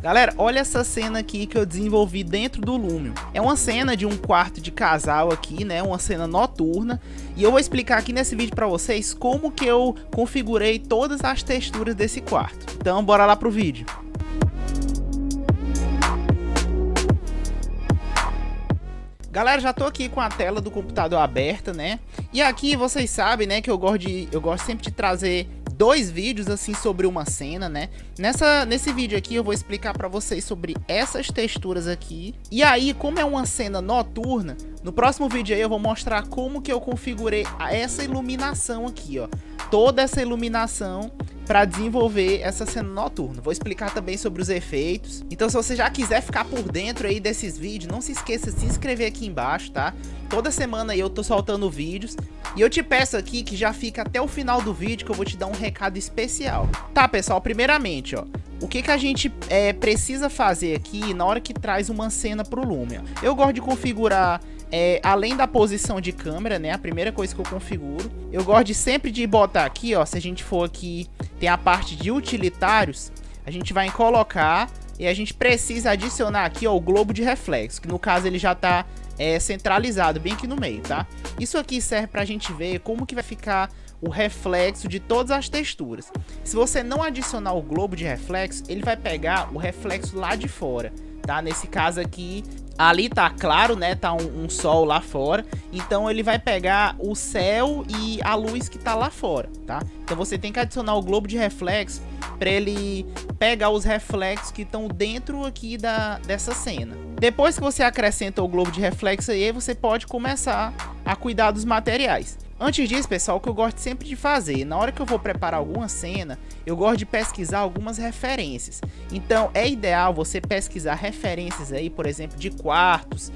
Galera, olha essa cena aqui que eu desenvolvi dentro do Lumion. É uma cena de um quarto de casal aqui, né? Uma cena noturna. E eu vou explicar aqui nesse vídeo pra vocês como que eu configurei todas as texturas desse quarto. Então, bora lá pro vídeo. Galera, já tô aqui com a tela do computador aberta, né? E aqui vocês sabem, né, que eu gosto sempre de trazer dois vídeos assim sobre uma cena, né? Nesse vídeo aqui eu vou explicar pra vocês sobre essas texturas aqui. E aí, como é uma cena noturna, no próximo vídeo aí eu vou mostrar como que eu configurei essa iluminação aqui, ó. Toda essa iluminação para desenvolver essa cena noturna. Vou explicar também sobre os efeitos. Então, se você já quiser ficar por dentro aí desses vídeos, não se esqueça de se inscrever aqui embaixo, tá? Toda semana aí eu tô soltando vídeos. E eu te peço aqui que já fica até o final do vídeo que eu vou te dar um recado especial. Tá, pessoal? Primeiramente, ó, o que a gente precisa fazer aqui na hora que traz uma cena pro Lumion? Eu gosto de configurar, além da posição de câmera, né? A primeira coisa que eu configuro. Eu gosto de sempre de botar aqui, ó, se a gente for aqui, tem a parte de utilitários, a gente vai em colocar e a gente precisa adicionar aqui, ó, o globo de reflexo, que no caso ele já tá centralizado bem aqui no meio, tá? Isso aqui serve pra gente ver como que vai ficar o reflexo de todas as texturas. Se você não adicionar o globo de reflexo, ele vai pegar o reflexo lá de fora, tá? Nesse caso aqui, ali tá claro, né? Tá um sol lá fora, então ele vai pegar o céu e a luz que tá lá fora, tá? Então você tem que adicionar o globo de reflexo para ele pegar os reflexos que estão dentro aqui dessa cena. Depois que você acrescenta o globo de reflexo aí, você pode começar a cuidar dos materiais. Antes disso, pessoal, o que eu gosto sempre de fazer, na hora que eu vou preparar alguma cena, eu gosto de pesquisar algumas referências. Então, é ideal você pesquisar referências aí, por exemplo, de quartos,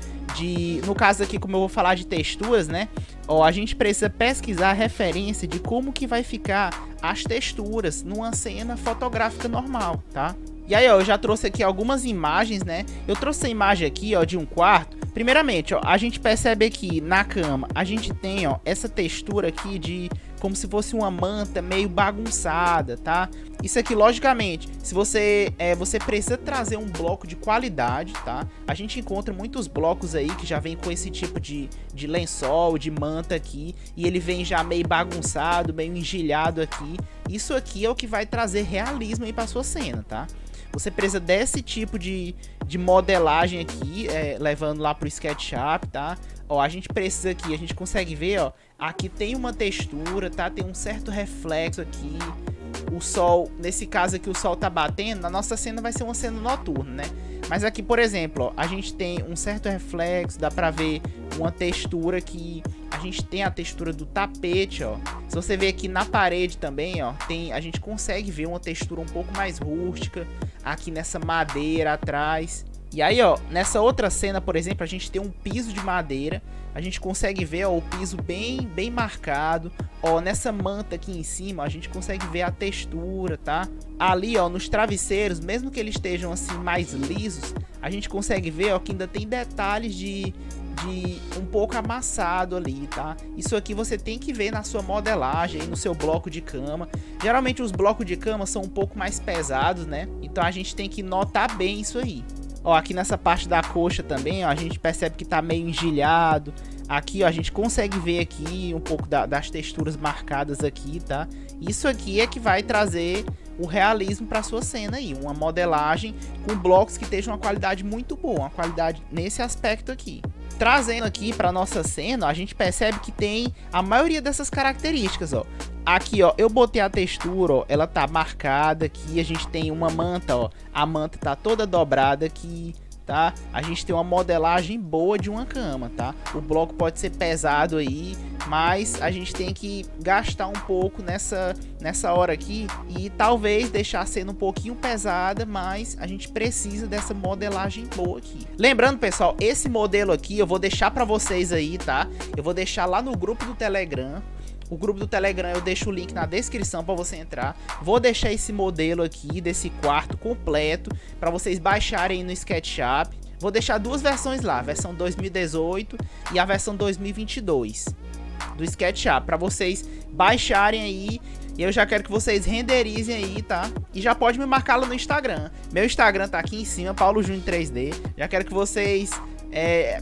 no caso aqui, como eu vou falar de texturas, né? Ó, a gente precisa pesquisar a referência de como que vai ficar as texturas numa cena fotográfica normal, tá? E aí, ó, eu já trouxe aqui algumas imagens, né? Eu trouxe a imagem aqui, ó, de um quarto. Primeiramente, ó, a gente percebe aqui na cama, a gente tem, ó, essa textura aqui de como se fosse uma manta meio bagunçada, tá? Isso aqui, logicamente, se você precisa trazer um bloco de qualidade, tá? A gente encontra muitos blocos aí que já vem com esse tipo de lençol, de manta aqui, e ele vem já meio bagunçado, meio engilhado aqui. Isso aqui é o que vai trazer realismo aí para sua cena, tá? Você precisa desse tipo de modelagem aqui, levando lá pro SketchUp, tá? Ó, a gente precisa aqui, a gente consegue ver, ó, aqui tem uma textura, tá? Tem um certo reflexo aqui. O sol, nesse caso aqui o sol tá batendo, na nossa cena vai ser uma cena noturna, né? Mas aqui, por exemplo, ó, a gente tem um certo reflexo, dá pra ver uma textura que a gente tem a textura do tapete, ó. Se você ver aqui na parede também, ó, a gente consegue ver uma textura um pouco mais rústica aqui nessa madeira atrás. E aí, ó, nessa outra cena, por exemplo, a gente tem um piso de madeira. A gente consegue ver, ó, o piso bem marcado. Ó, nessa manta aqui em cima, a gente consegue ver a textura, tá? Ali, ó, nos travesseiros, mesmo que eles estejam assim mais lisos, a gente consegue ver, ó, que ainda tem detalhes de um pouco amassado ali, tá? Isso aqui você tem que ver na sua modelagem, no seu bloco de cama. Geralmente os blocos de cama são um pouco mais pesados, né? Então a gente tem que notar bem isso aí. Ó, aqui nessa parte da coxa também, ó, a gente percebe que tá meio engilhado. Aqui, ó, a gente consegue ver aqui um pouco das texturas marcadas aqui, tá? Isso aqui é que vai trazer o realismo para sua cena aí, uma modelagem com blocos que estejam uma qualidade muito boa, uma qualidade nesse aspecto aqui. Trazendo aqui para nossa cena, ó, a gente percebe que tem a maioria dessas características, ó. Aqui, ó, eu botei a textura, ó, ela tá marcada aqui, a gente tem uma manta, ó, a manta tá toda dobrada aqui, tá? A gente tem uma modelagem boa de uma cama, tá? O bloco pode ser pesado aí, mas a gente tem que gastar um pouco nessa hora aqui e talvez deixar sendo um pouquinho pesada, mas a gente precisa dessa modelagem boa aqui. Lembrando, pessoal, esse modelo aqui eu vou deixar para vocês aí, tá? Eu vou deixar lá no grupo do Telegram. O grupo do Telegram eu deixo o link na descrição para você entrar. Vou deixar esse modelo aqui desse quarto completo para vocês baixarem no SketchUp. Vou deixar duas versões lá, a versão 2018 e a versão 2022 do SketchUp, para vocês baixarem aí E eu já quero que vocês renderizem aí, tá? E já pode me marcar lá no Instagram. Meu Instagram tá aqui em cima, Paulo Júnior 3D. Já quero que vocês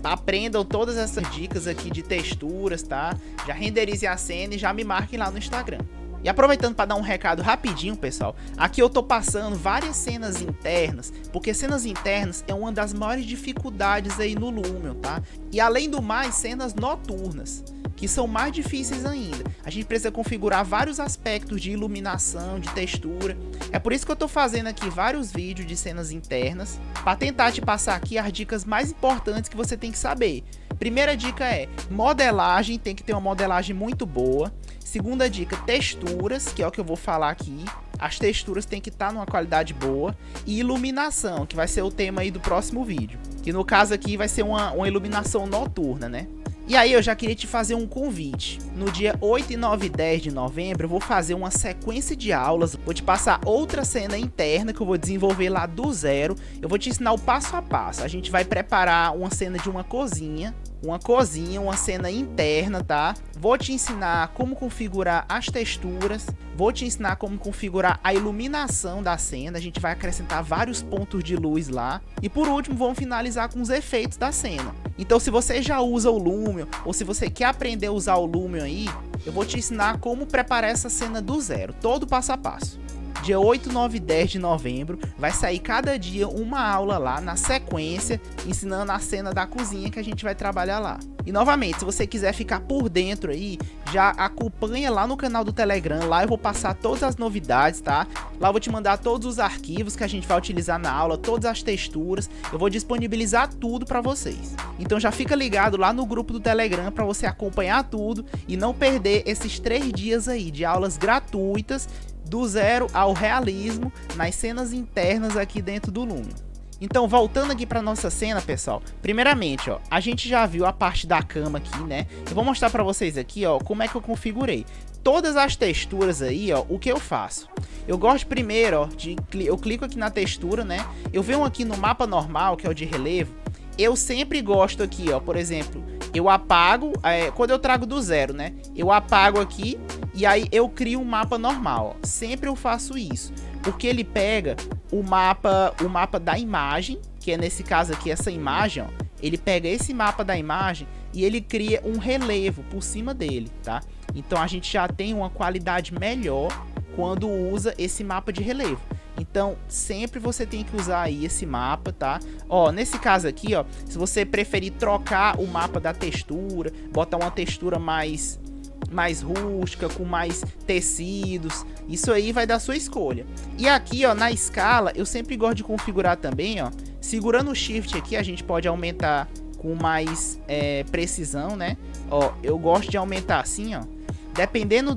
aprendam todas essas dicas aqui de texturas, tá? Já renderizem a cena e já me marquem lá no Instagram. E aproveitando para dar um recado rapidinho, pessoal, aqui eu tô passando várias cenas internas, porque cenas internas é uma das maiores dificuldades aí no Lumion, tá? E além do mais, cenas noturnas, que são mais difíceis ainda. A gente precisa configurar vários aspectos de iluminação, de textura. É por isso que eu tô fazendo aqui vários vídeos de cenas internas, para tentar te passar aqui as dicas mais importantes que você tem que saber. Primeira dica é modelagem, tem que ter uma modelagem muito boa. Segunda dica, texturas, que é o que eu vou falar aqui. As texturas tem que estar numa qualidade boa. E iluminação, que vai ser o tema aí do próximo vídeo. Que no caso aqui vai ser uma iluminação noturna, né? E aí eu já queria te fazer um convite. No dia 8, 9 e 10 de novembro eu vou fazer uma sequência de aulas. Vou te passar outra cena interna que eu vou desenvolver lá do zero. Eu vou te ensinar o passo a passo. A gente vai preparar uma cena de uma cozinha, uma cena interna, tá? Vou te ensinar como configurar as texturas, vou te ensinar como configurar a iluminação da cena, a gente vai acrescentar vários pontos de luz lá. E por último, vamos finalizar com os efeitos da cena. Então, se você já usa o Lumion, ou se você quer aprender a usar o Lumion aí, eu vou te ensinar como preparar essa cena do zero, todo passo a passo. Dia 8, 9 e 10 de novembro, vai sair cada dia uma aula lá na sequência, ensinando a cena da cozinha que a gente vai trabalhar lá. E novamente, se você quiser ficar por dentro aí, já acompanha lá no canal do Telegram, lá eu vou passar todas as novidades, tá? Lá eu vou te mandar todos os arquivos que a gente vai utilizar na aula, todas as texturas, eu vou disponibilizar tudo para vocês. Então já fica ligado lá no grupo do Telegram para você acompanhar tudo e não perder esses 3 dias aí de aulas gratuitas, do zero ao realismo nas cenas internas aqui dentro do Lumion. Então, voltando aqui para nossa cena, pessoal, primeiramente, ó, a gente já viu a parte da cama aqui, né? Eu vou mostrar para vocês aqui, ó, como é que eu configurei. Todas as texturas aí, ó, o que eu faço? Eu gosto primeiro, ó, eu clico aqui na textura, né? Eu venho aqui no mapa normal, que é o de relevo. Eu sempre gosto aqui, ó, por exemplo, eu apago, quando eu trago do zero, né? Eu apago aqui e aí eu crio um mapa normal, ó. Sempre eu faço isso, porque ele pega o mapa da imagem, que é nesse caso aqui essa imagem, ó. Ele pega esse mapa da imagem e ele cria um relevo por cima dele, tá? Então a gente já tem uma qualidade melhor quando usa esse mapa de relevo. Então, sempre você tem que usar aí esse mapa, tá? Ó, nesse caso aqui, ó, se você preferir trocar o mapa da textura, botar uma textura mais rústica, com mais tecidos, isso aí vai da sua escolha. E aqui, ó, na escala, eu sempre gosto de configurar também, ó, segurando o Shift aqui, a gente pode aumentar com mais precisão, né? Ó, eu gosto de aumentar assim, ó, dependendo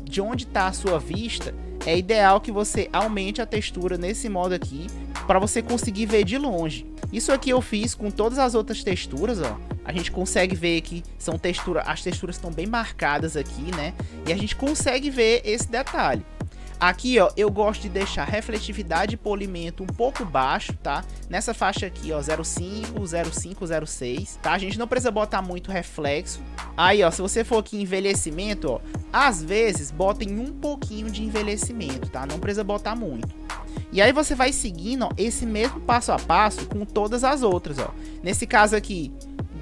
de onde tá a sua vista, é ideal que você aumente a textura nesse modo aqui, para você conseguir ver de longe. Isso aqui eu fiz com todas as outras texturas, ó. A gente consegue ver que são as texturas estão bem marcadas aqui, né? E a gente consegue ver esse detalhe. Aqui, ó, eu gosto de deixar refletividade e polimento um pouco baixo, tá? Nessa faixa aqui, ó, 0,5, 0,5, 0,6, tá? A gente não precisa botar muito reflexo. Aí, ó, se você for aqui em envelhecimento, ó, às vezes botem um pouquinho de envelhecimento, tá? Não precisa botar muito. E aí você vai seguindo, ó, esse mesmo passo a passo com todas as outras, ó. Nesse caso aqui,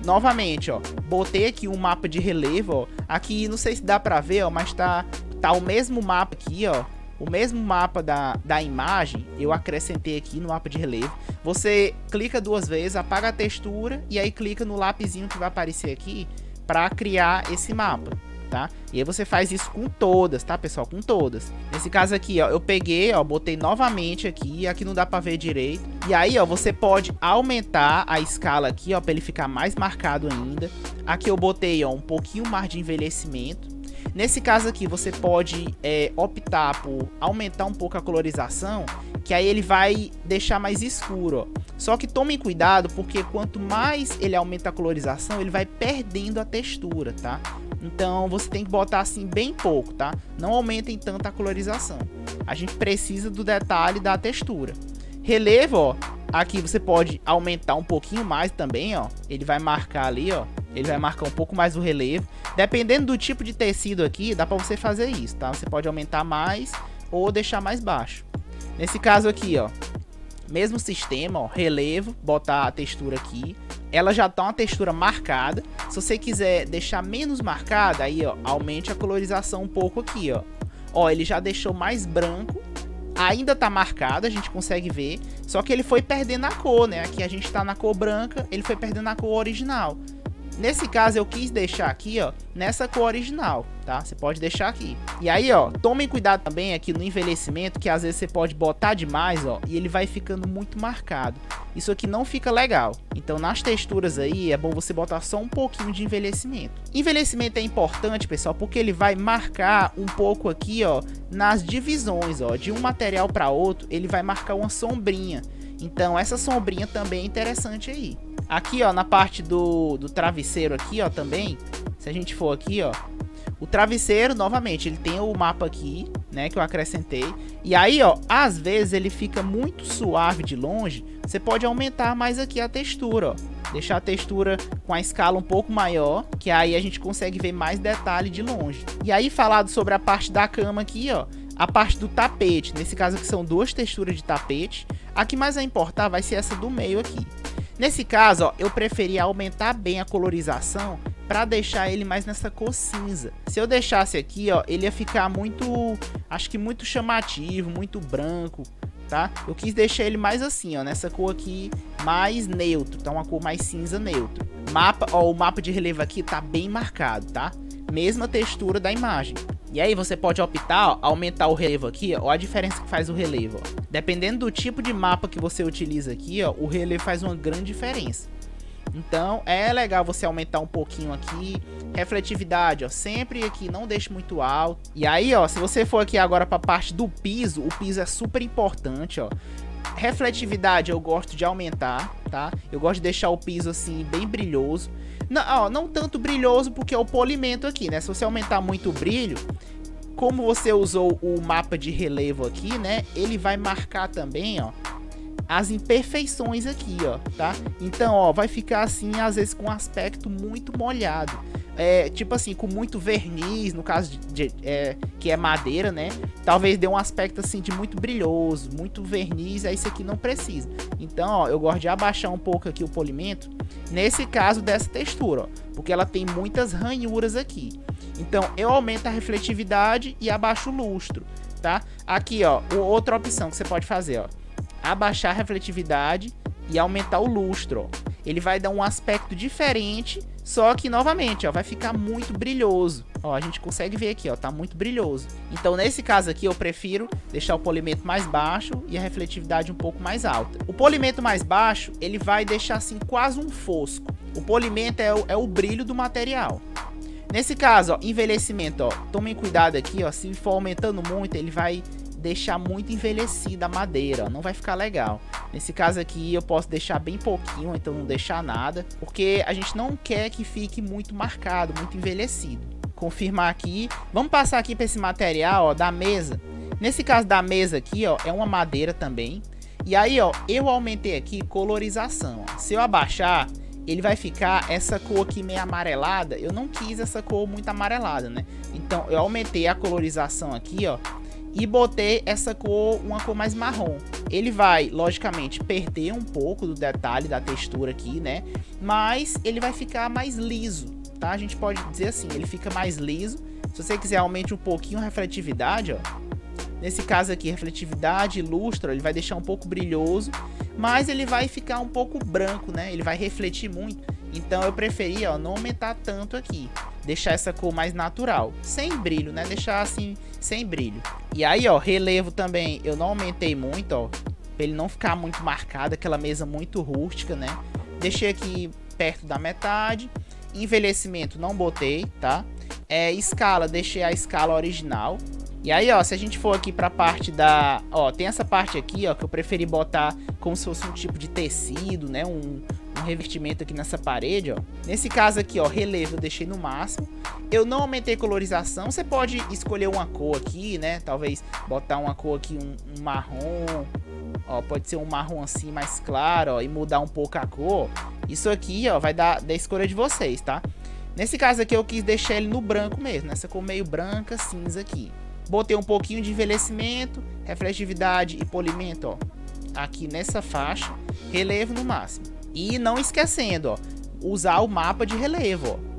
novamente, ó, botei aqui um mapa de relevo, ó. Aqui, não sei se dá pra ver, ó, mas tá o mesmo mapa aqui, ó. O mesmo mapa da imagem, eu acrescentei aqui no mapa de relevo. Você clica 2 vezes, apaga a textura e aí clica no lapisinho que vai aparecer aqui para criar esse mapa, tá? E aí você faz isso com todas, tá, pessoal? Com todas. Nesse caso aqui, ó, eu peguei, ó, botei novamente aqui, aqui não dá para ver direito. E aí, ó, você pode aumentar a escala aqui, ó, para ele ficar mais marcado ainda. Aqui eu botei, ó, um pouquinho mais de envelhecimento. Nesse caso aqui, você pode optar por aumentar um pouco a colorização, que aí ele vai deixar mais escuro, ó. Só que tomem cuidado, porque quanto mais ele aumenta a colorização, ele vai perdendo a textura, tá? Então, você tem que botar assim bem pouco, tá? Não aumentem tanto a colorização. A gente precisa do detalhe da textura. Relevo, ó. Aqui você pode aumentar um pouquinho mais também, ó. Ele vai marcar ali, ó. Ele vai marcar um pouco mais o relevo. Dependendo do tipo de tecido aqui, dá pra você fazer isso, tá? Você pode aumentar mais ou deixar mais baixo. Nesse caso aqui, ó, mesmo sistema, ó, relevo, botar a textura aqui. Ela já tá uma textura marcada. Se você quiser deixar menos marcada, aí, ó, aumente a colorização um pouco aqui, ó. Ó, ele já deixou mais branco. Ainda tá marcado, a gente consegue ver. Só que ele foi perdendo a cor, né? Aqui a gente tá na cor branca, ele foi perdendo a cor original. Nesse caso eu quis deixar aqui, ó, nessa cor original, tá? Você pode deixar aqui. E aí, ó, tomem cuidado também aqui no envelhecimento, que às vezes você pode botar demais, ó, e ele vai ficando muito marcado. Isso aqui não fica legal. Então nas texturas aí é bom você botar só um pouquinho de envelhecimento. Envelhecimento é importante, pessoal, porque ele vai marcar um pouco aqui, ó, nas divisões, ó, de um material para outro, ele vai marcar uma sombrinha. Então essa sombrinha também é interessante aí. Aqui, ó, na parte do travesseiro aqui, ó, também, se a gente for aqui, ó, o travesseiro, novamente, ele tem o mapa aqui, né, que eu acrescentei. E aí, ó, às vezes ele fica muito suave de longe, você pode aumentar mais aqui a textura, ó. Deixar a textura com a escala um pouco maior, que aí a gente consegue ver mais detalhe de longe. E aí, falado sobre a parte da cama aqui, ó, a parte do tapete, nesse caso aqui são duas texturas de tapete. A que mais vai importar vai ser essa do meio aqui. Nesse caso, ó, eu preferi aumentar bem a colorização para deixar ele mais nessa cor cinza. Se eu deixasse aqui, ó, ele ia ficar muito, acho que muito chamativo, muito branco, tá? Eu quis deixar ele mais assim, ó, nessa cor aqui mais neutro, tá? Uma cor mais cinza neutro. Mapa, ó, o mapa de relevo aqui tá bem marcado, tá? Mesma textura da imagem. E aí você pode optar, ó, aumentar o relevo aqui, ó, a diferença que faz o relevo, ó. Dependendo do tipo de mapa que você utiliza aqui, ó, o relevo faz uma grande diferença. Então é legal você aumentar um pouquinho aqui. Refletividade, ó, sempre aqui, não deixe muito alto. E aí, ó, se você for aqui agora para a parte do piso, o piso é super importante, ó. Refletividade eu gosto de aumentar, tá? Eu gosto de deixar o piso assim bem brilhoso. Não, ó, não tanto brilhoso porque é o polimento aqui, né? Se você aumentar muito o brilho, como você usou o mapa de relevo aqui, né? Ele vai marcar também, ó, as imperfeições aqui, ó, tá? Então, ó, vai ficar assim, às vezes com um aspecto muito molhado. Tipo assim, com muito verniz, no caso que é madeira, né? Talvez dê um aspecto assim de muito brilhoso, muito verniz, aí isso aqui não precisa. Então, ó, eu gosto de abaixar um pouco aqui o polimento, nesse caso dessa textura, ó, porque ela tem muitas ranhuras aqui. Então, eu aumento a refletividade e abaixo o lustro, tá? Aqui, ó, outra opção que você pode fazer, ó, abaixar a refletividade e aumentar o lustro, ó. Ele vai dar um aspecto diferente, só que novamente, ó, vai ficar muito brilhoso. Ó, a gente consegue ver aqui, ó, tá muito brilhoso. Então nesse caso aqui eu prefiro deixar o polimento mais baixo e a refletividade um pouco mais alta. O polimento mais baixo, ele vai deixar assim quase um fosco. O polimento é o brilho do material. Nesse caso, ó, envelhecimento, ó, tomem cuidado aqui, ó, se for aumentando muito, ele vai deixar muito envelhecida a madeira, ó, não vai ficar legal. Nesse caso aqui eu posso deixar bem pouquinho, então não deixar nada, porque a gente não quer que fique muito marcado, muito envelhecido. Confirmar aqui, vamos passar aqui para esse material, ó, da mesa. Nesse caso da mesa aqui, ó, é uma madeira também. E aí, ó, eu aumentei aqui colorização, ó. Se eu abaixar, ele vai ficar essa cor aqui meio amarelada. Eu não quis essa cor muito amarelada, né? Então eu aumentei a colorização aqui, ó, e botei essa cor, uma cor mais marrom. Ele vai, logicamente, perder um pouco do detalhe da textura aqui, né? Mas ele vai ficar mais liso, tá? A gente pode dizer assim, ele fica mais liso. Se você quiser, aumente um pouquinho a refletividade, ó. Nesse caso aqui, refletividade, lustro, ele vai deixar um pouco brilhoso, mas ele vai ficar um pouco branco, né? Ele vai refletir muito. Então eu preferi, ó, não aumentar tanto aqui. Deixar essa cor mais natural, sem brilho, né? Deixar assim, sem brilho. E aí, ó, relevo também, eu não aumentei muito, ó, pra ele não ficar muito marcado, aquela mesa muito rústica, né? Deixei aqui perto da metade. Envelhecimento não botei, tá? Escala, deixei a escala original. E aí, ó, se a gente for aqui pra parte da... Ó, tem essa parte aqui, ó, que eu preferi botar como se fosse um tipo de tecido, né? Um revestimento aqui nessa parede, ó. Nesse caso aqui, ó, relevo eu deixei no máximo. Eu não aumentei colorização. Você pode escolher uma cor aqui, né? Talvez botar uma cor aqui, um marrom. Ó, pode ser um marrom assim mais claro, ó, e mudar um pouco a cor. Isso aqui, ó, vai dar da escolha de vocês, tá? Nesse caso aqui eu quis deixar ele no branco mesmo, nessa cor meio branca, cinza aqui. Botei um pouquinho de envelhecimento, refletividade e polimento, ó, aqui nessa faixa, relevo no máximo. E não esquecendo, ó, usar o mapa de relevo, ó.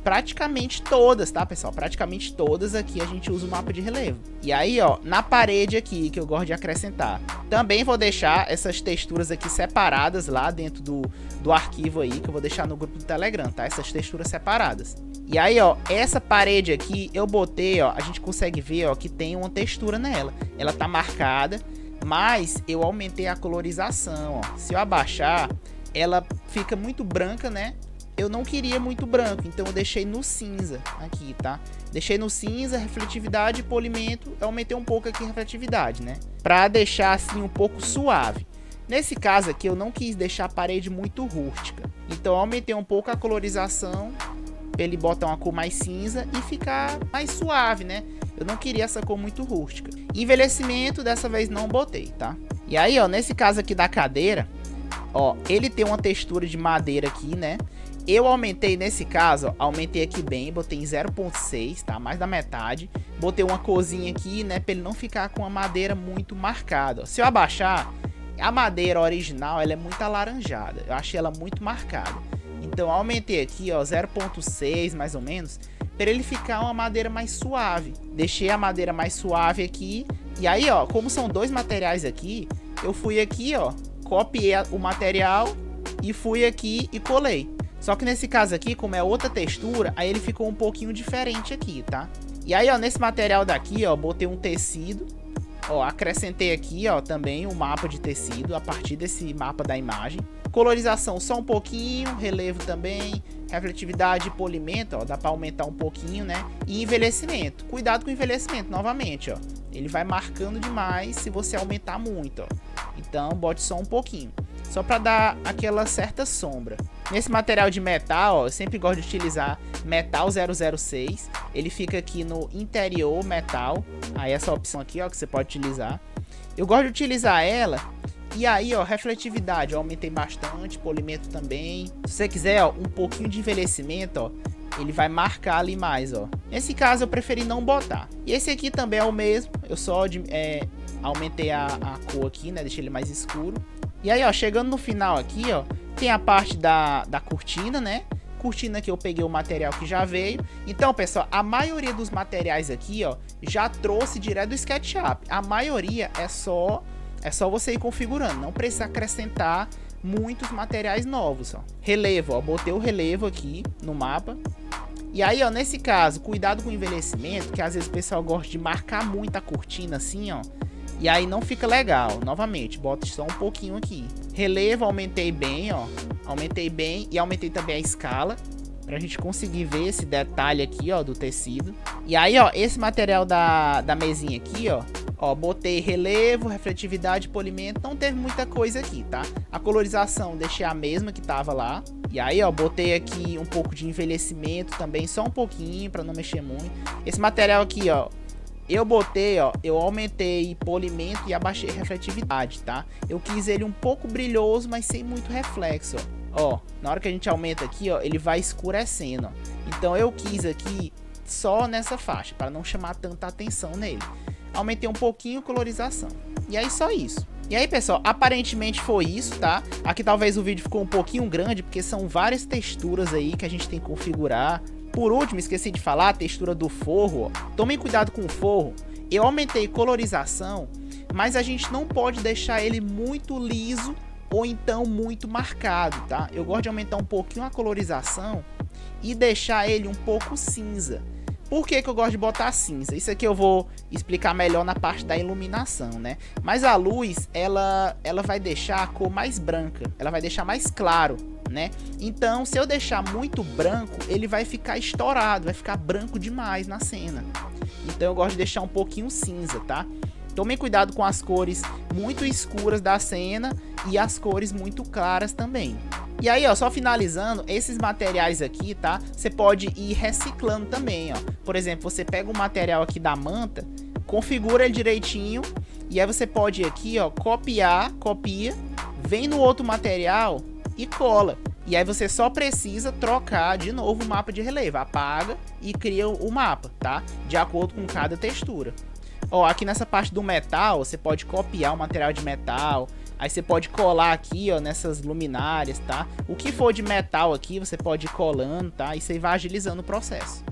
Praticamente todas, tá, pessoal? Praticamente todas aqui a gente usa o mapa de relevo. E aí, ó, na parede aqui, que eu gosto de acrescentar, também vou deixar essas texturas aqui separadas lá dentro do arquivo aí, que eu vou deixar no grupo do Telegram, tá? Essas texturas separadas. E aí, ó, essa parede aqui, eu botei, ó, a gente consegue ver, ó, que tem uma textura nela. Ela tá marcada, mas eu aumentei a colorização, ó. Se eu abaixar, ela fica muito branca, né? Eu não queria muito branco, então eu deixei no cinza aqui, tá? Deixei no cinza, refletividade e polimento. Eu aumentei um pouco aqui a refletividade, né? Pra deixar assim um pouco suave. Nesse caso aqui eu não quis deixar a parede muito rústica. Então eu aumentei um pouco a colorização pra ele botar uma cor mais cinza e ficar mais suave, né? Eu não queria essa cor muito rústica. Envelhecimento dessa vez não botei, tá? E aí, ó, nesse caso aqui da cadeira, ó, ele tem uma textura de madeira aqui, né? Eu aumentei nesse caso, ó, aumentei aqui bem, botei em 0.6, tá? Mais da metade. Botei uma corzinha aqui, né? Pra ele não ficar com a madeira muito marcada, ó. Se eu abaixar, a madeira original, ela é muito alaranjada. Eu achei ela muito marcada. Então, eu aumentei aqui, ó, 0.6 mais ou menos, para ele ficar uma madeira mais suave. Deixei a madeira mais suave aqui. E aí, ó, como são dois materiais aqui, eu fui aqui, ó, copiei o material e fui aqui e colei. Só que nesse caso aqui, como é outra textura, aí ele ficou um pouquinho diferente aqui, tá? E aí, ó, nesse material daqui, ó, botei um tecido. Ó, acrescentei aqui, ó, também um mapa de tecido a partir desse mapa da imagem. Colorização só um pouquinho, relevo também, refletividade e polimento, ó, dá pra aumentar um pouquinho, né? E envelhecimento. Cuidado com o envelhecimento, novamente, ó. Ele vai marcando demais se você aumentar muito, ó. Então, bote só um pouquinho. Só pra dar aquela certa sombra. Nesse material de metal, ó, eu sempre gosto de utilizar metal 006. Ele fica aqui no interior metal. Aí essa opção aqui, ó, que você pode utilizar. Eu gosto de utilizar ela. E aí, ó, refletividade, eu aumentei bastante, polimento também. Se você quiser, ó, um pouquinho de envelhecimento, ó, ele vai marcar ali mais, ó. Nesse caso eu preferi não botar. E esse aqui também é o mesmo. Eu só aumentei a cor aqui, né, deixei ele mais escuro. E aí, ó, chegando no final aqui, ó, tem a parte da cortina, né? Cortina que eu peguei o material que já veio. Então, pessoal, a maioria dos materiais aqui, ó, já trouxe direto do SketchUp. A maioria é só você ir configurando. Não precisa acrescentar muitos materiais novos, ó. Relevo, ó, botei o relevo aqui no mapa. E aí, ó, nesse caso, cuidado com o envelhecimento, que às vezes o pessoal gosta de marcar muito a cortina assim, ó. E aí não fica legal. Novamente, bota só um pouquinho aqui. Relevo, aumentei bem, ó. Aumentei bem e aumentei também a escala, pra gente conseguir ver esse detalhe aqui, ó, do tecido. E aí, ó, esse material da mesinha aqui, ó, botei relevo, refletividade, polimento. Não teve muita coisa aqui, tá? A colorização deixei a mesma que tava lá. E aí, ó, botei aqui um pouco de envelhecimento também, só um pouquinho, pra não mexer muito. Esse material aqui, ó, eu botei, ó, eu aumentei polimento e abaixei refletividade, tá? Eu quis ele um pouco brilhoso, mas sem muito reflexo, ó. Ó, na hora que a gente aumenta aqui, ó, ele vai escurecendo, ó. Então eu quis aqui só nessa faixa, para não chamar tanta atenção nele. Aumentei um pouquinho a colorização. E aí só isso. E aí, pessoal, aparentemente foi isso, tá? Aqui talvez o vídeo ficou um pouquinho grande, porque são várias texturas aí que a gente tem que configurar. Por último, esqueci de falar, a textura do forro, ó. Tomem cuidado com o forro. Eu aumentei colorização, mas a gente não pode deixar ele muito liso ou então muito marcado, tá? Eu gosto de aumentar um pouquinho a colorização e deixar ele um pouco cinza. Por que que eu gosto de botar cinza? Isso aqui eu vou explicar melhor na parte da iluminação, né? Mas a luz, ela vai deixar a cor mais branca, ela vai deixar mais claro, né? Então, se eu deixar muito branco, ele vai ficar estourado, vai ficar branco demais na cena. Então, eu gosto de deixar um pouquinho cinza, tá? Tomem cuidado com as cores muito escuras da cena e as cores muito claras também. E aí, ó, só finalizando, esses materiais aqui, tá? Você pode ir reciclando também, ó. Por exemplo, você pega o material aqui da manta, configura ele direitinho, e aí você pode ir aqui, ó, copia, vem no outro material e cola. E aí você só precisa trocar de novo o mapa de relevo, apaga e cria o mapa, tá? De acordo com cada textura. Ó, aqui nessa parte do metal, você pode copiar o material de metal. Aí você pode colar aqui, ó, nessas luminárias, tá? O que for de metal aqui, você pode ir colando, tá? E você vai agilizando o processo.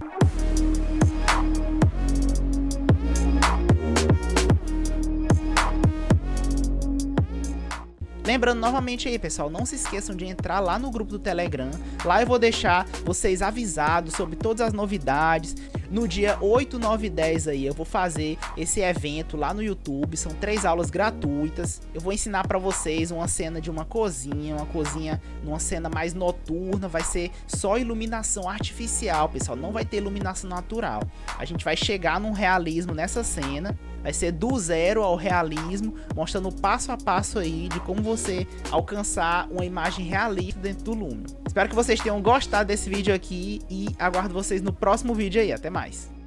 Lembrando novamente aí, pessoal, não se esqueçam de entrar lá no grupo do Telegram. Lá eu vou deixar vocês avisados sobre todas as novidades. No dia 8, 9 e 10 aí eu vou fazer esse evento lá no YouTube. São 3 aulas gratuitas. Eu vou ensinar pra vocês uma cena de uma cozinha numa cena mais noturna. Vai ser só iluminação artificial, pessoal. Não vai ter iluminação natural. A gente vai chegar num realismo nessa cena. Vai ser do zero ao realismo, mostrando passo a passo aí de como você alcançar uma imagem realista dentro do Lumion. Espero que vocês tenham gostado desse vídeo aqui e aguardo vocês no próximo vídeo aí. Até mais!